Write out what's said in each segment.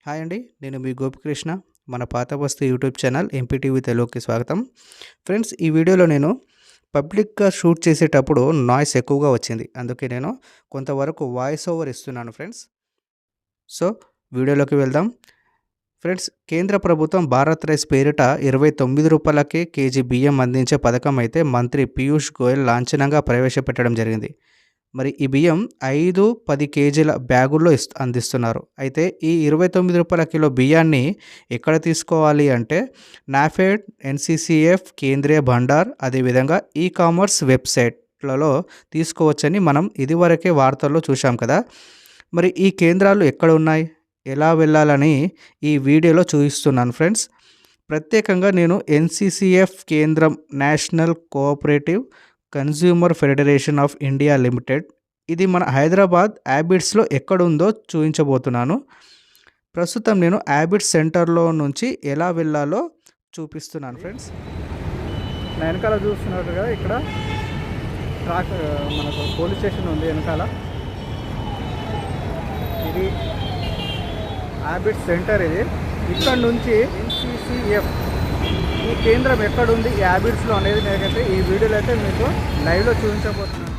Hi అండి. నేను మీ గోపికృష్ణ. మన పాత బస్తీ యూట్యూబ్ ఛానల్ ఎంపీటీవీ తెలుగుకి స్వాగతం. ఫ్రెండ్స్, ఈ వీడియోలో నేను పబ్లిక్గా షూట్ చేసేటప్పుడు నాయిస్ ఎక్కువగా వచ్చింది. అందుకే నేను కొంతవరకు వాయిస్ ఓవర్ ఇస్తున్నాను ఫ్రెండ్స్. సో వీడియోలోకి వెళ్దాం. ఫ్రెండ్స్, కేంద్ర ప్రభుత్వం భారత్ రైస్ పేరిట ₹29కే కేజీ బియ్యం అందించే పథకం అయితే మంత్రి పీయూష్ గోయల్ లాంఛనంగా ప్రవేశపెట్టడం జరిగింది. మరి ఈ బియ్యం 5-10 కేజీల బ్యాగుల్లో అందిస్తున్నారు. అయితే ఈ ₹29 కిలో బియ్యాన్ని ఎక్కడ తీసుకోవాలి అంటే నాఫెడ్, ఎన్సీసీఎఫ్, కేంద్రీయ భండార్, అదేవిధంగా ఈ కామర్స్ వెబ్సైట్లలో తీసుకోవచ్చని మనం ఇదివరకే వార్తల్లో చూశాం కదా. మరి ఈ కేంద్రాలు ఎక్కడ ఉన్నాయి, ఎలా వెళ్ళాలని ఈ వీడియోలో చూపిస్తున్నాను ఫ్రెండ్స్. ప్రత్యేకంగా నేను ఎన్సీసీఎఫ్ కేంద్రం, national cooperative consumer federation of India limited, ఇది మన హైదరాబాద్ హ్యాబిట్స్లో ఎక్కడుందో చూపించబోతున్నాను. ప్రస్తుతం నేను హ్యాబిట్స్ సెంటర్లో నుంచి ఎలా వెళ్ళాలో చూపిస్తున్నాను ఫ్రెండ్స్. నా వెనకాల చూస్తున్నట్టుగా ఇక్కడ మనకు పోలీస్ స్టేషన్ ఉంది వెనకాల. ఇది హ్యాబిట్స్ సెంటర్. ఇది ఇక్కడ నుంచి ఎన్సీసీఎఫ్ ఈ కేంద్రం ఎక్కడుంది ఈ హ్యాబిట్స్లో అనేది నేనైతే ఈ వీడియోలో అయితే మీకు లైవ్లో చూపించబోతున్నాను.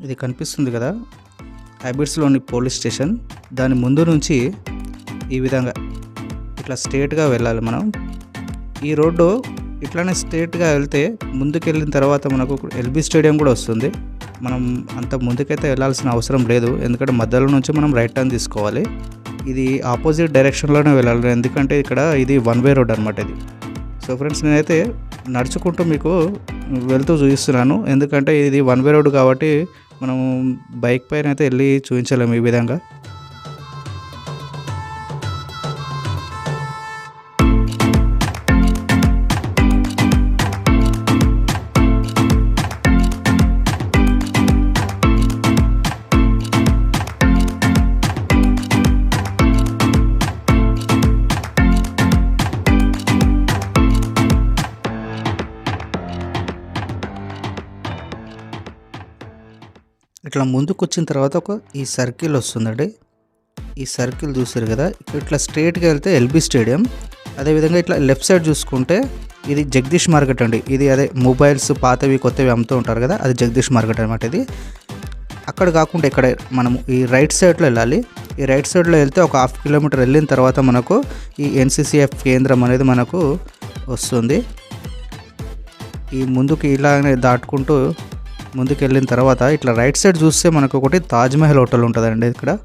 ఇది కనిపిస్తుంది కదా, హ్యాబిట్స్లోని పోలీస్ స్టేషన్. దాని ముందు నుంచి ఈ విధంగా ఇట్లా స్ట్రేట్గా వెళ్ళాలి మనం. ఈ రోడ్డు ఇట్లానే స్ట్రేట్గా వెళ్తే ముందుకు వెళ్ళిన తర్వాత మనకు ఎల్బీ స్టేడియం కూడా వస్తుంది. మనం అంత ముందుకైతే వెళ్ళాల్సిన అవసరం లేదు, ఎందుకంటే మధ్యలో నుంచి మనం రైట్ టర్న్ తీసుకోవాలి. ఇది ఆపోజిట్ డైరెక్షన్లోనే వెళ్ళాలి, ఎందుకంటే ఇక్కడ ఇది వన్ వే రోడ్ అనమాట ఇది. సో ఫ్రెండ్స్, నేనైతే నడుచుకుంటూ మీకు వెళ్తూ చూపిస్తున్నాను, ఎందుకంటే ఇది వన్ వే రోడ్ కాబట్టి మనం బైక్ పైన అయితే వెళ్ళి చూపించలేము ఈ విధంగా. ఇట్లా ముందుకు వచ్చిన తర్వాత ఈ సర్కిల్ వస్తుందండి. ఈ సర్కిల్ చూసారు కదా, ఇట్లా స్ట్రైట్గా వెళ్తే ఎల్బీ స్టేడియం. అదేవిధంగా ఇట్లా లెఫ్ట్ సైడ్ చూసుకుంటే ఇది జగదీష్ మార్కెట్ అండి. ఇది అదే మొబైల్స్ పాతవి కొత్తవి అమ్ముతూ ఉంటారు కదా, అది జగదీష్ మార్కెట్ అనమాట ఇది. అక్కడ కాకుండా ఇక్కడ మనము ఈ రైట్ సైడ్లో వెళ్ళాలి. ఈ రైట్ సైడ్లో వెళ్తే ఒక 1/2 కిలోమీటర్ వెళ్ళిన తర్వాత మనకు ఈ ఎన్సీసీఎఫ్ కేంద్రం అనేది మనకు వస్తుంది. ఈ ముందుకు ఇలానే దాటుకుంటూ ముందుకు వెళ్ళిన తర్వాత ఇట్లా రైట్ సైడ్ చూస్తే మనకు ఒకటి తాజ్మహల్ హోటల్ ఉంటుందండి ఇక్కడ.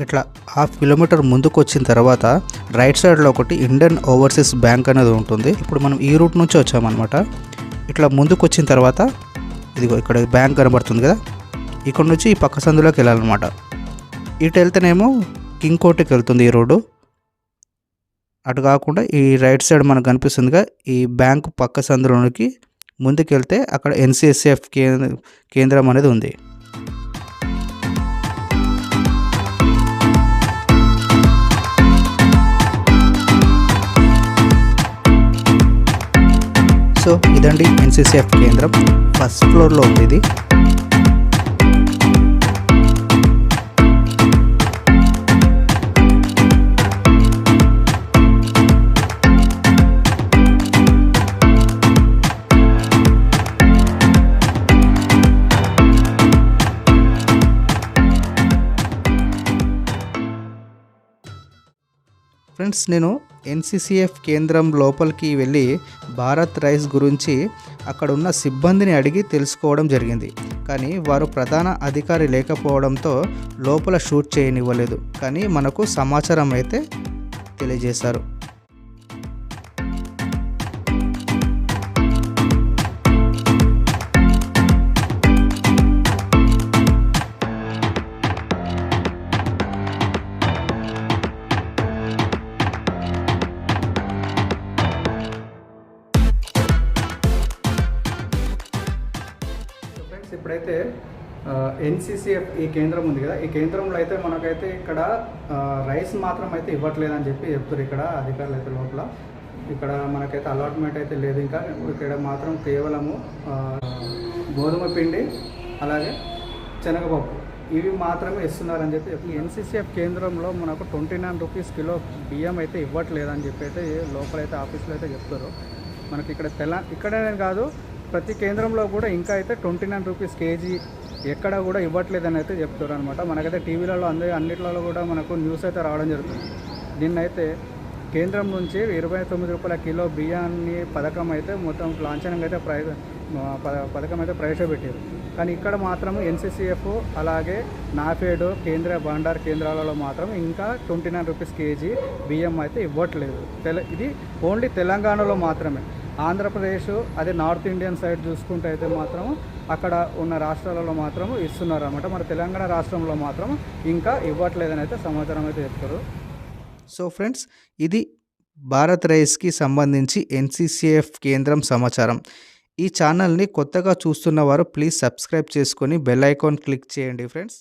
ఇట్లా 1/2 కిలోమీటర్ ముందుకు వచ్చిన తర్వాత రైట్ సైడ్లో ఒకటి ఇండియన్ ఓవర్సీస్ బ్యాంక్ అనేది ఉంటుంది. ఇప్పుడు మనం ఈ రూట్ నుంచి వచ్చామన్నమాట. ఇట్లా ముందుకు వచ్చిన తర్వాత ఇదిగో ఇక్కడ బ్యాంక్ కనబడుతుంది కదా, ఇక్కడ నుంచి ఈ పక్క సందులోకి వెళ్ళాలన్నమాట. ఇటు వెళ్తేనేమో కింగ్ కోర్టుకి వెళ్తుంది ఈ రోడ్డు. అటు కాకుండా ఈ రైట్ సైడ్ మనకు కనిపిస్తుందిగా, ఈ బ్యాంకు పక్క సందులోనికి ముందుకు వెళ్తే అక్కడ ఎన్సీసీఎఫ్ కేంద్రం అనేది ఉంది. సో ఇదండి ఎన్సీసీఎఫ్ కేంద్రం, ఫస్ట్ ఫ్లోర్లో ఉంది ఇది. ఫ్రెండ్స్, నేను ఎన్సీసీఎఫ్ కేంద్రం లోపలికి వెళ్ళి భారత్ రైస్ గురించి అక్కడ ఉన్న సిబ్బందిని అడిగి తెలుసుకోవడం జరిగింది. కానీ వారు ప్రధాన అధికారి లేకపోవడంతో లోపల షూట్ చేయనివ్వలేదు. కానీ మనకు సమాచారం అయితే తెలియజేశారు. ఇప్పుడైతే ఎన్సీసీఎఫ్ ఈ కేంద్రం ఉంది కదా, ఈ కేంద్రంలో అయితే మనకైతే ఇక్కడ రైస్ మాత్రం అయితే ఇవ్వట్లేదని చెప్పి చెప్తారు ఇక్కడ అధికారులు అయితే లోపల. ఇక్కడ మనకైతే అలాట్మెంట్ అయితే లేదు ఇంకా. ఇక్కడ మాత్రం కేవలము గోధుమ పిండి అలాగే శనగపప్పు ఇవి మాత్రమే ఇస్తున్నారని చెప్పి ఈ ఎన్సీసీఎఫ్ కేంద్రంలో మనకు 29 రూపీస్ కిలో బియ్యం అయితే ఇవ్వట్లేదని చెప్పి అయితే లోపలైతే ఆఫీస్లో అయితే చెప్తారు. మనకి ఇక్కడ ఇక్కడే కాదు, ప్రతి కేంద్రంలో కూడా ఇంకా అయితే 29 రూపీస్ కేజీ ఎక్కడ కూడా ఇవ్వట్లేదని అయితే చెప్తారు అనమాట. మనకైతే టీవీలలో అన్నిట్లలో కూడా మనకు న్యూస్ అయితే రావడం జరుగుతుంది. దీన్నైతే కేంద్రం నుంచి 29 రూపాయల కిలో బియ్యాన్ని పథకం అయితే మొత్తం లాంఛనంగా అయితే పథకం అయితే ప్రవేశపెట్టారు. కానీ ఇక్కడ మాత్రం ఎన్సీసీఎఫ్ అలాగే నాఫెడ్ కేంద్ర భండార్ కేంద్రాలలో మాత్రం ఇంకా 29 రూపీస్ కేజీ బియ్యం అయితే ఇవ్వట్లేదు. ఇది ఓన్లీ తెలంగాణలో మాత్రమే. ఆంధ్రప్రదేశ్ అదే నార్త్ ఇండియన్ సైడ్ చూసుకుంటే అయితే మాత్రం అక్కడ ఉన్న రాష్ట్రాలలో మాత్రం ఇస్తున్నారు అన్నమాట. మన తెలంగాణ రాష్ట్రంలో మాత్రం ఇంకా ఇవ్వట్లేదని అయితే సమాచారం అయితే చెప్తారు. సో ఫ్రెండ్స్, ఇది భారత్ రైస్కి సంబంధించి ఎన్సీసీఎఫ్ కేంద్రం సమాచారం. ఈ ఛానల్ని కొత్తగా చూస్తున్న వారు ప్లీజ్ సబ్స్క్రైబ్ చేసుకొని బెల్ ఐకాన్ క్లిక్ చేయండి ఫ్రెండ్స్.